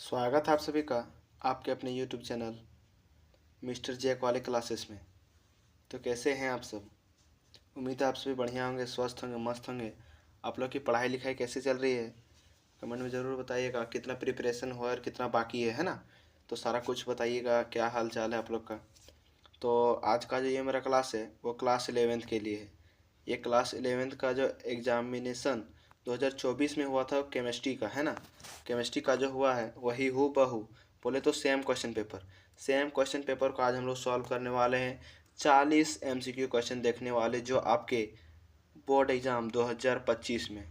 स्वागत है आप सभी का आपके अपने YouTube चैनल मिस्टर जैक वाले क्लासेस में। तो कैसे हैं आप सब? उम्मीद है आप सभी बढ़िया होंगे, स्वस्थ होंगे, मस्त होंगे। आप लोग की पढ़ाई लिखाई कैसे चल रही है? कमेंट में ज़रूर बताइएगा कितना प्रिपरेशन हुआ और कितना बाकी है ना? तो सारा कुछ बताइएगा, क्या हाल चाल है आप लोग का। तो आज का जो ये मेरा क्लास है वो क्लास 11th के लिए है। ये क्लास 11th का जो एग्जामिनेशन 2024 में हुआ था केमिस्ट्री का, है ना? केमिस्ट्री का जो हुआ है वही हू बहू, बोले तो सेम क्वेश्चन पेपर को आज हम लोग सॉल्व करने वाले हैं। 40 MCQ क्वेश्चन देखने वाले जो आपके बोर्ड एग्ज़ाम 2025 में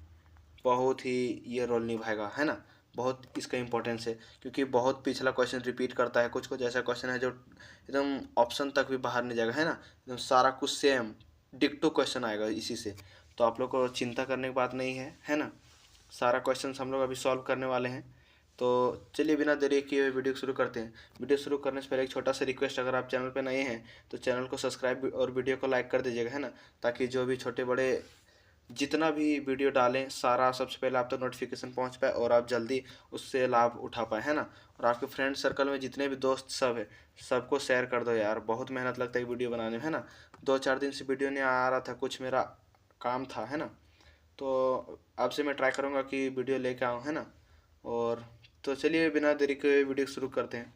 बहुत ही ये रोल निभाएगा, है ना? बहुत इसका इम्पोर्टेंस है क्योंकि बहुत पिछला क्वेश्चन रिपीट करता है। कुछ कुछ ऐसा क्वेश्चन है जो एकदम ऑप्शन तक भी बाहर नहीं जाएगा, है ना? एकदम सारा कुछ सेम डिक्टो क्वेश्चन आएगा इसी से। तो आप लोग को चिंता करने की बात नहीं है ना? सारा क्वेश्चन हम लोग अभी सॉल्व करने वाले हैं। तो चलिए बिना देरी किए हुए वीडियो शुरू करते हैं। वीडियो शुरू करने से पहले एक छोटा सा रिक्वेस्ट, अगर आप चैनल पर नए हैं तो चैनल को सब्सक्राइब और वीडियो को लाइक कर दीजिएगा, है ना? ताकि जो भी छोटे बड़े जितना भी वीडियो डालें सारा सबसे पहले आप तक नोटिफिकेशन पहुंच पाए और आप जल्दी उससे लाभ उठा पाए, है ना? और आपके फ्रेंड सर्कल में जितने भी दोस्त सब है सबको शेयर कर दो यार। बहुत मेहनत लगता है वीडियो बनाने में, है ना? 2-4 दिन से वीडियो नहीं आ रहा था, कुछ मेरा काम था, है ना? तो आपसे मैं ट्राई करूँगा कि वीडियो लेके आऊँ, है ना? और तो चलिए बिना देरी के वीडियो शुरू करते हैं।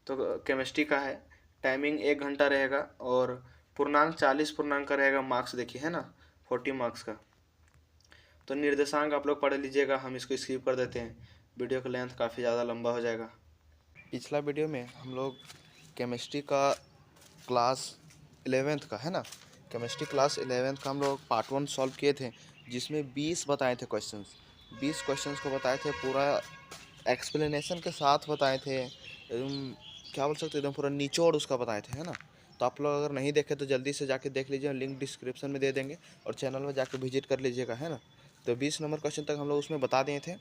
तो केमिस्ट्री का है, टाइमिंग 1 घंटा रहेगा और पूर्णांक 40 पूर्णांक का रहेगा। मार्क्स देखिए, है ना? 40 मार्क्स का। तो निर्देशांक आप लोग पढ़ लीजिएगा, हम इसको स्किप कर देते हैं, वीडियो का लेंथ काफ़ी ज़्यादा लंबा हो जाएगा। पिछला वीडियो में हम लोग केमिस्ट्री का क्लास 11th का, है ना? केमिस्ट्री क्लास 11th का हम लोग पार्ट 1 सॉल्व किए थे, जिसमें 20 बताए थे क्वेश्चंस। 20 क्वेश्चंस को बताए थे, पूरा एक्सप्लेनेशन के साथ बताए थे, एकदम क्या बोल सकते एकदम पूरा निचोड़ उसका बताए थे, है ना? तो आप लोग अगर नहीं देखे तो जल्दी से जाके देख लीजिए, लिंक डिस्क्रिप्शन में दे देंगे और चैनल में जाके विजिट कर लीजिएगा, है ना? तो 20 नंबर क्वेश्चन तक हम लोग उसमें बता दिए थे।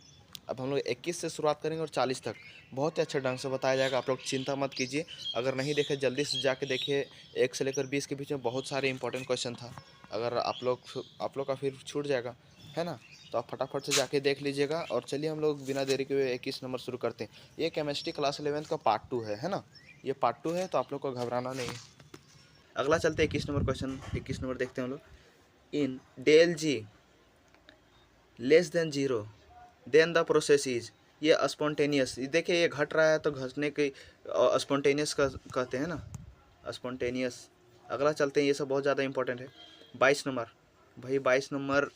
अब हम लोग 21 से शुरुआत करेंगे और 40 तक बहुत ही अच्छे ढंग से बताया जाएगा। आप लोग चिंता मत कीजिए, अगर नहीं देखे जल्दी से जाके देखिए। 1 से लेकर 20 के बीच में बहुत सारे इंपॉर्टेंट क्वेश्चन था। अगर आप लोग का फिर छूट जाएगा, है ना? तो आप फटाफट से जाके देख लीजिएगा। और चलिए हम लोग बिना देरी के हुए 21 नंबर शुरू करते हैं। ये केमिस्ट्री क्लास 11th का पार्ट 2 है ना? ये पार्ट 2 है, तो आप लोग को घबराना नहीं है। अगला चलते 21 नंबर क्वेश्चन। 21 नंबर देखते हैं हम लोग। In del G less than 0 then the process is, ये स्पॉन्टेनियस, देखिए ये घट रहा है तो घटने की स्पॉन्टेनियस का कहते हैं ना, स्पॉन्टेनियस। अगला चलते हैं, ये सब बहुत ज़्यादा इंपॉर्टेंट है। 22 नंबर भाई, 22 number.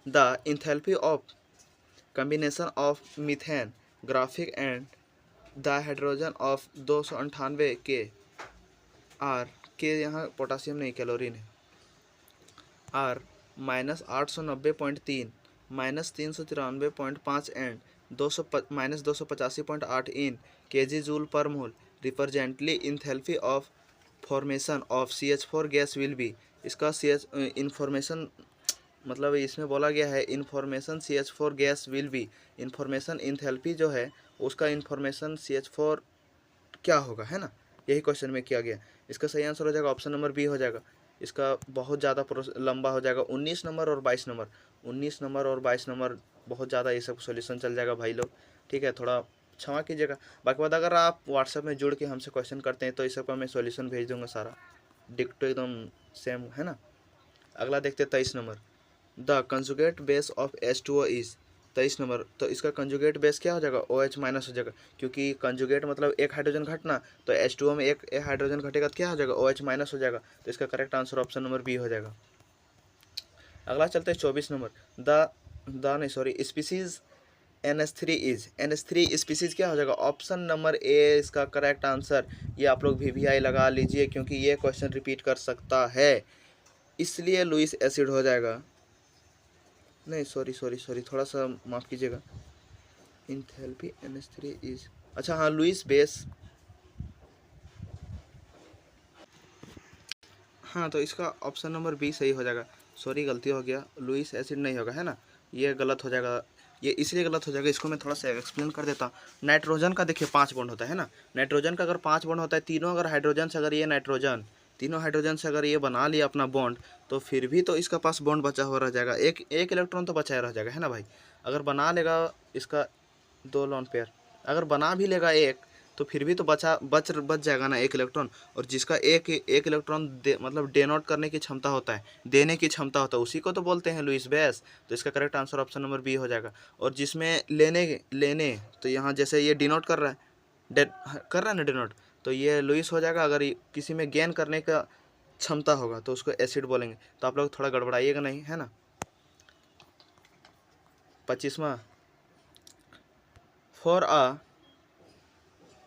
The enthalpy of combination of methane graphite and the hydrogen of 298 के यहाँ पोटासियम नहीं, कैलोरीन है। आर -890.3 -393.5 एंड 285.8 इन kg/mol रिप्रेजेंटली enthalpy of formation of CH4 gas will be. इसका इंफॉर्मेशन मतलब इसमें बोला गया है information CH4 gas will be. Information enthalpy जो है उसका इंफॉर्मेशन CH4 क्या होगा, है ना? यही क्वेश्चन में किया गया। इसका सही आंसर हो जाएगा ऑप्शन नंबर बी हो जाएगा। इसका बहुत ज़्यादा लंबा हो जाएगा। 19 नंबर और 22 नंबर, 19 नंबर और 22 नंबर बहुत ज़्यादा ये सब सॉल्यूशन चल जाएगा भाई लोग, ठीक है? थोड़ा क्षमा कीजिएगा। बाकी बात, अगर आप व्हाट्सएप में जुड़ के हमसे क्वेश्चन करते हैं तो इस सबका मैं सॉल्यूशन भेज दूंगा सारा, डिक्टो एकदम सेम, है ना? अगला देखते हैं 23 number. The conjugate base of H2O is. 23 number, तो इसका कंजुगेट बेस क्या हो जाएगा? OH माइनस हो जाएगा, क्योंकि कंजुगेट मतलब एक हाइड्रोजन घटना, तो H2O में एक हाइड्रोजन घटेगा तो क्या हो जाएगा? OH माइनस हो जाएगा। तो इसका correct answer option number B हो जाएगा। अगला चलते हैं 24 number. Species NH3 is. NH3 species क्या हो जाएगा? ऑप्शन नंबर ए इसका करेक्ट आंसर। ये आप लोग VVI लगा लीजिए क्योंकि ये क्वेश्चन रिपीट कर सकता है, इसलिए लुइस एसिड हो जाएगा। नहीं, सॉरी, थोड़ा सा माफ़ कीजिएगा। इंथैल्पी NH3 इज, अच्छा हाँ, लुइस बेस। हाँ, तो इसका ऑप्शन नंबर बी सही हो जाएगा। सॉरी, गलती हो गया, लुइस एसिड नहीं होगा, है ना? ये गलत हो जाएगा। ये इसलिए गलत हो जाएगा, इसको मैं थोड़ा सा एक्सप्लेन कर देता हूँ। नाइट्रोजन का देखिए 5 बॉन्ड होता है ना? नाइट्रोजन का अगर 5 बॉन्ड होता है, तीनों अगर हाइड्रोजन से, अगर ये नाइट्रोजन तीनों हाइड्रोजन से अगर ये बना लिया अपना बॉन्ड, तो फिर भी तो इसका पास बॉन्ड बचा हुआ रह जाएगा। एक इलेक्ट्रॉन तो बचा रह जाएगा, है ना भाई? अगर बना लेगा इसका 2 लोन पेयर, अगर बना भी लेगा एक तो फिर भी तो बच जाएगा ना एक इलेक्ट्रॉन। और जिसका एक इलेक्ट्रॉन मतलब डेनोट करने की क्षमता होता है, देने की क्षमता होता है, उसी को तो बोलते हैं लुईस बेस। तो इसका correct answer option number B हो जाएगा। और जिसमें लेने तो यहाँ जैसे ये डिनोट कर रहा है, कर रहा है ना डिनोट, तो ये लुईस हो जाएगा। अगर किसी में गेन करने का क्षमता होगा तो उसको एसिड बोलेंगे। तो आप लोग थोड़ा गड़बड़ाइएगा नहीं, है ना। 25वां, for a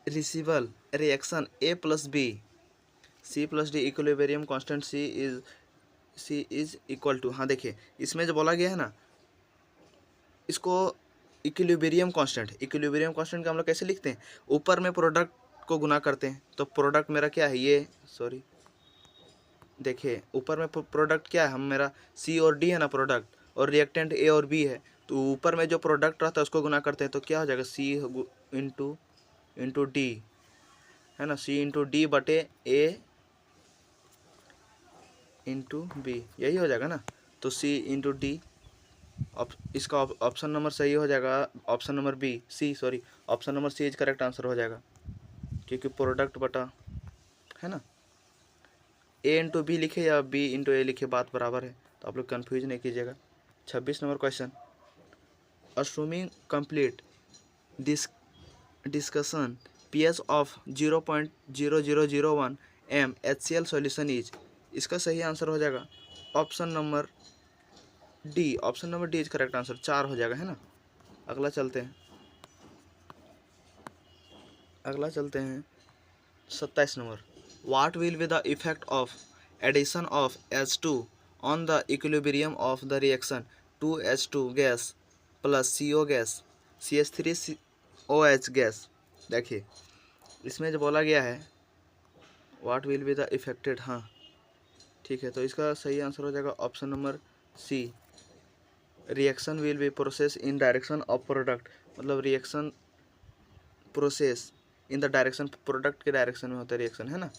reversible reaction A + B C + D equilibrium constant C is equal to, हाँ देखिए इसमें जो बोला गया है ना, इसको इक्विलिब्रियम कांस्टेंट का हम लोग कैसे लिखते हैं, ऊपर में प्रोडक्ट को गुना करते हैं। तो प्रोडक्ट मेरा क्या है, ये सॉरी देखिए ऊपर में प्रोडक्ट क्या है, हम मेरा C और D है ना प्रोडक्ट, और रिएक्टेंट A और B है। तो ऊपर में जो प्रोडक्ट रहता है उसको गुना करते हैं, तो क्या हो जाएगा C इंटू D, है ना, C इंटू D बटे A इंटू बी, यही हो जाएगा ना। तो C इंटू डी, इसका ऑप्शन नंबर सही हो जाएगा, option number B, option number C is correct answer हो जाएगा, क्योंकि प्रोडक्ट बटा, है ना, ए इंटू बी लिखे या बी इंटू ए लिखे बात बराबर है। तो आप लोग कन्फ्यूज नहीं कीजिएगा। 26 number question, assuming complete this discussion pH of 0.0001 m HCl solution is, इसका सही आंसर हो जाएगा option number D, option number D is correct answer, 4 हो जाएगा, है ना। अगला चलते हैं 27 number, what will be the effect of addition of H2 on the equilibrium of the reaction 2H2 gas plus CO gas CH3OH gas. देखिए इसमें जो बोला गया है what will be the affected, हाँ ठीक है, तो इसका सही आंसर हो जाएगा option number C, reaction will be process in direction of product, मतलब reaction process in the direction, product के डायरेक्शन में होता है रिएक्शन, है ना।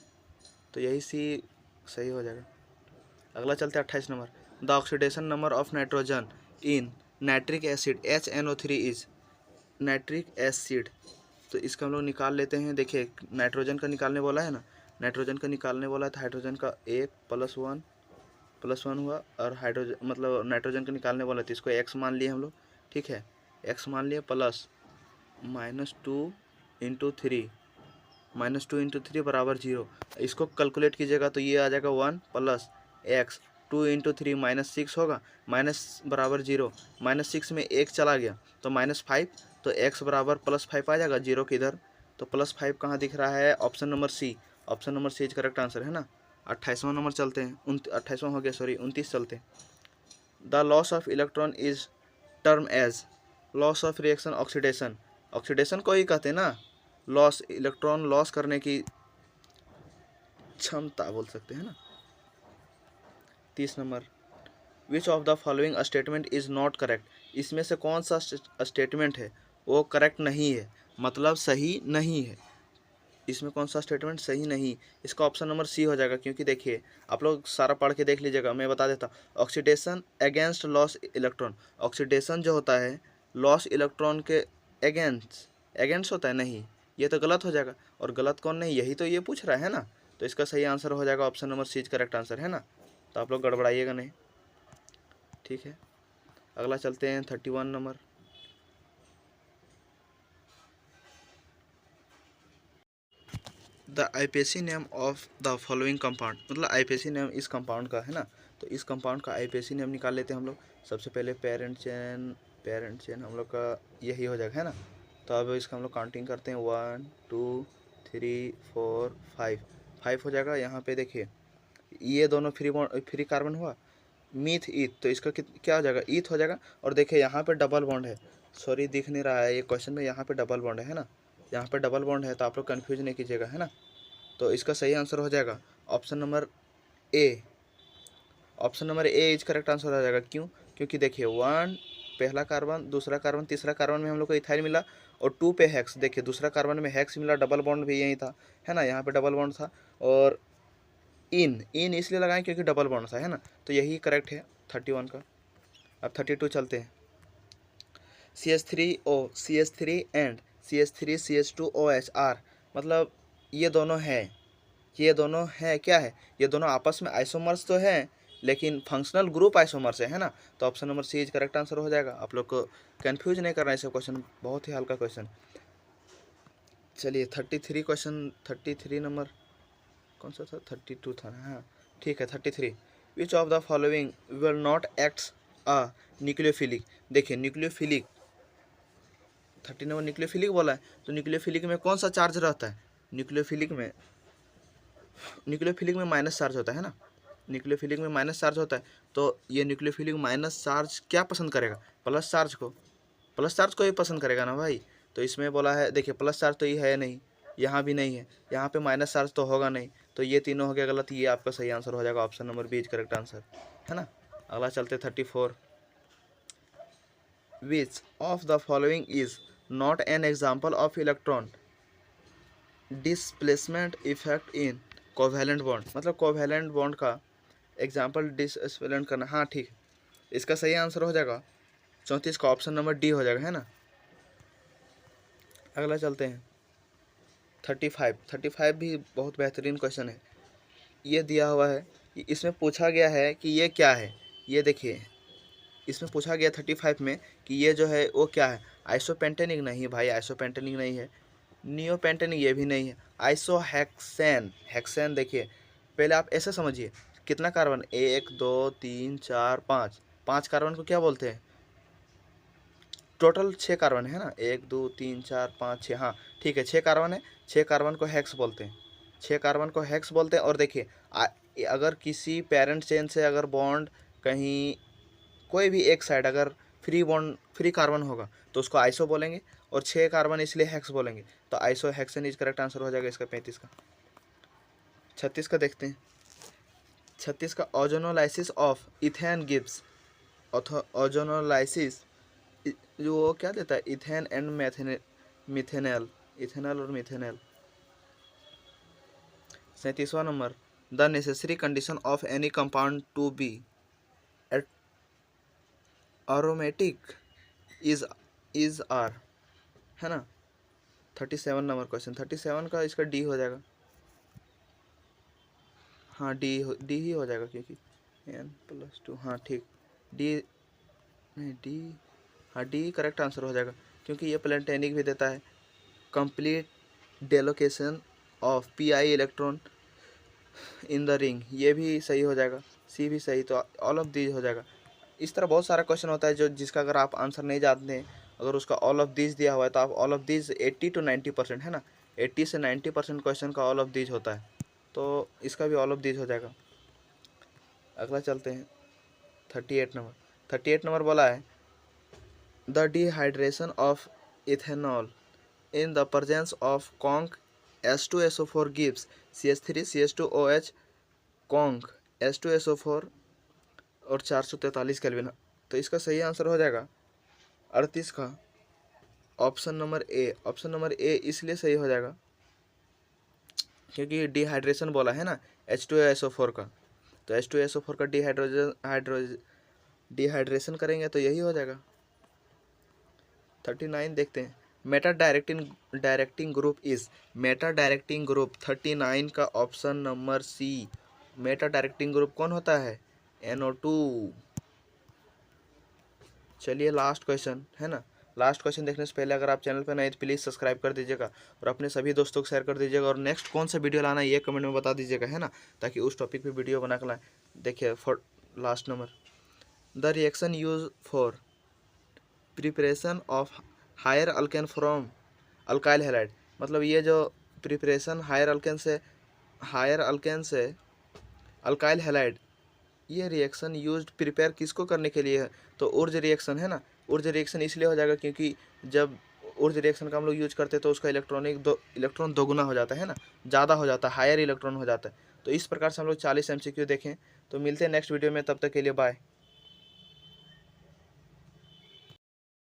तो यही सी सही हो जाएगा। अगला चलते हैं 28 number, the oxidation number of nitrogen in nitric acid HNO3 is, nitric acid, तो इसका हम लोग निकाल लेते हैं। देखिए नाइट्रोजन का निकालने वाला है ना, नाइट्रोजन का निकालने वाला है, तो हाइड्रोजन का 1 +1 हुआ, और हाइड्रोजन मतलब नाइट्रोजन का निकालने वाला, तो इसको x मान लिए हम लोग, ठीक है, x मान लिए, प्लस -2 × 3 बराबर 0। इसको कैलकुलेट कीजिएगा तो ये आ जाएगा 1 + x 2 × 3 -6 होगा, माइनस बराबर 0, -6 में 1 चला गया तो -5, तो x बराबर +5 आ जाएगा, 0 के इधर, तो +5 कहाँ दिख रहा है, option number C, option number C is correct answer, है ना। 28वां नंबर चलते हैं, 28वां हो गया, 29 चलते हैं, the loss of electron is term as loss of reaction oxidation, oxidation को ही कहते हैं ना, लॉस, इलेक्ट्रॉन लॉस करने की क्षमता बोल सकते हैं ना। 30 number, which of the following statement is not correct, इसमें से कौन सा स्टेटमेंट है वो करेक्ट नहीं है, मतलब सही नहीं है, इसमें कौन सा स्टेटमेंट सही नहीं, इसका ऑप्शन नंबर सी हो जाएगा। क्योंकि देखिए आप लोग सारा पढ़ के देख लीजिएगा, मैं बता देता हूँ, oxidation against loss electron, oxidation जो होता है लॉस इलेक्ट्रॉन के अगेंस्ट होता है, नहीं, ये तो गलत हो जाएगा, और गलत कौन नहीं, यही तो ये पूछ रहा है ना। तो इसका सही आंसर हो जाएगा option number C correct answer, है ना। तो आप लोग गड़बड़ाइएगा नहीं, ठीक है। अगला चलते हैं 31 number, the IUPAC name of the following compound, मतलब आईपीएसी नेम इस कंपाउंड का, है ना। तो इस कंपाउंड का आईपीएसी नेम निकाल लेते हैं हम लोग। सबसे पहले पेरेंट चेन हम लोग का यही हो जाएगा, है ना। तो अब इसका हम लोग काउंटिंग करते हैं, 1 2 3 4 5 हो जाएगा। यहाँ पे देखिए ये दोनों फ्री कार्बन हुआ, मीथ ईथ, तो इसका क्या हो जाएगा, ईथ हो जाएगा। और देखिए यहाँ पे डबल बॉन्ड है, सॉरी दिख नहीं रहा है ये क्वेश्चन में, यहाँ पे डबल बॉन्ड है ना, यहाँ पे डबल बॉन्ड है, तो आप लोग कन्फ्यूज नहीं कीजिएगा, है ना। तो इसका सही आंसर हो जाएगा option number A, option number A is correct answer हो जाएगा। क्यों, क्योंकि देखिए 1 पहला कार्बन, दूसरा कार्बन, तीसरा कार्बन में हम लोग को इथाइल मिला, और 2 पे हेक्स, देखिए दूसरा कार्बन में हेक्स मिला, डबल बॉन्ड भी यही था, है ना, यहाँ पे डबल बॉन्ड था। और इन इसलिए लगाएं क्योंकि डबल बॉन्ड था, है ना। तो यही करेक्ट है 31 का। अब 32 चलते हैं, CH3O CH3 एंड CH3CH2OH मतलब ये दोनों है, क्या है, ये दोनों आपस में आइसोमर्स तो है लेकिन फंक्शनल ग्रुप आइसोमर्स है ना। तो option number C is correct answer हो जाएगा। आप लोग को कंफ्यूज नहीं करना है, इसे क्वेश्चन बहुत ही हल्का क्वेश्चन। चलिए 33 क्वेश्चन, 33 नंबर कौन सा था, 32 था ना, हाँ ठीक है 33। विच of the following will not acts a nucleophilic. देखिए न्यूक्लियोफिलिक 30 नंबर न्यूक्लियोफिलिक बोला है, तो न्यूक्लियोफिलिक में कौन सा चार्ज रहता है, न्यूक्लियोफिलिक में माइनस चार्ज होता है ना, न्यूक्लियोफिलिक में माइनस चार्ज होता है। तो ये न्यूक्लियोफिलिक माइनस चार्ज क्या पसंद करेगा, प्लस चार्ज को ही पसंद करेगा ना भाई। तो इसमें बोला है, देखिए प्लस चार्ज तो ये है नहीं, यहाँ भी नहीं है, यहाँ पे माइनस चार्ज तो होगा नहीं, तो ये तीनों हो गया गलत, ये आपका सही आंसर हो जाएगा, option number B is correct answer है ना। अगला चलते 34। Which of the following is not an example of electron displacement effect in covalent bond. मतलब कोवैलेंट बॉन्ड का एग्जाम्पल डिस्प्लेसमेंट करना, हाँ ठीक, इसका सही आंसर हो जाएगा 34 का ऑप्शन नंबर डी हो जाएगा है ना। अगला चलते हैं 35 भी बहुत बेहतरीन क्वेश्चन है। ये दिया हुआ है, इसमें पूछा गया है कि ये क्या है, ये देखिए इसमें पूछा गया 35 में कि ये जो है वो क्या है। आइसोपेंटेनिक नहीं भाई, आइसोपेंटेनिक नहीं है, नियोपेंटेनिक ये भी नहीं है, हेक्सेन देखिए पहले आप ऐसे समझिए, कितना कार्बन, 1 2 3 4 5 कार्बन को क्या बोलते हैं, टोटल 6 कार्बन है ना, 1 2 3 4 5 6, हाँ ठीक है 6 कार्बन है, 6 कार्बन को हेक्स बोलते हैं, 6 कार्बन को हेक्स बोलते हैं। और देखिए अगर किसी पेरेंट चेन से अगर बॉन्ड कहीं कोई भी एक साइड अगर फ्री कार्बन होगा तो उसको आइसो बोलेंगे, और 6 कार्बन इसलिए हेक्स बोलेंगे, तो iso hexane is correct answer हो जाएगा इसका 35 का। 36 का देखते हैं, 36 का ozonolysis of ethene gives, ozonolysis जो वो क्या देता है, इथेन एंड मिथेनल, इथेनॉल और मिथेनल। 37वां number, the necessary condition of any compound to be aromatic is आर है ना। 37 नंबर क्वेश्चन, 37 का इसका डी हो जाएगा, हाँ डी ही हो जाएगा क्योंकि n+2, हाँ ठीक डी, नहीं डी, हाँ डी करेक्ट आंसर हो जाएगा क्योंकि ये प्लेटेनिक भी देता है, complete delocalisation of pi electron in the ring, ये भी सही हो जाएगा, सी भी सही, तो ऑल ऑफ दीज हो जाएगा। इस तरह बहुत सारा क्वेश्चन होता है जो जिसका अगर आप आंसर नहीं जानते हैं, अगर उसका ऑल ऑफ दीज दिया हुआ है तो आप ऑल ऑफ दीज 80 to 90% है ना, 80 से 90% क्वेश्चन का ऑल ऑफ दीज होता है, तो इसका भी ऑल ऑफ दीज हो जाएगा। अगला चलते हैं 38 नंबर, 38 नंबर बोला है the dehydration of ethanol in the presence of conc H2SO4 gives CH3CH2OH conc H2SO4 और 443 केल्विन। तो इसका सही आंसर हो जाएगा 38 का option number A, option number A इसलिए सही हो जाएगा क्योंकि डिहाइड्रेशन बोला है ना H2SO4 का, तो H2SO4 का डिहाइड्रेशन करेंगे तो यही हो जाएगा। 39 देखते हैं, meta directing group is, meta directing group 39 का option number C, meta directing group कौन होता है, NO2। चलिए लास्ट क्वेश्चन है ना, लास्ट क्वेश्चन देखने से पहले अगर आप चैनल पर नए तो प्लीज़ सब्सक्राइब कर दीजिएगा और अपने सभी दोस्तों को शेयर कर दीजिएगा, और नेक्स्ट कौन सा वीडियो लाना है ये कमेंट में बता दीजिएगा है ना, ताकि उस टॉपिक पे वीडियो बना कर लाएँ। देखिए for last number, the reaction use for preparation of higher alkane from alkyl halide, मतलब ये जो प्रिपरेशन हायर अल्केन से अल्काइल हैलाइड, ये रिएक्शन यूज्ड प्रिपेयर किसको करने के लिए है, तो ऊर्ज रिएक्शन है ना। ऊर्ज रिएक्शन इसलिए हो जाएगा क्योंकि जब ऊर्ज रिएक्शन का हम लोग यूज करते हैं तो उसका इलेक्ट्रॉन दोगुना हो जाता है ना, ज़्यादा हो जाता है, हायर इलेक्ट्रॉन हो जाता है। तो इस प्रकार से हम लोग 40 MCQ देखें। तो मिलते हैं नेक्स्ट वीडियो में, तब तक के लिए बाय।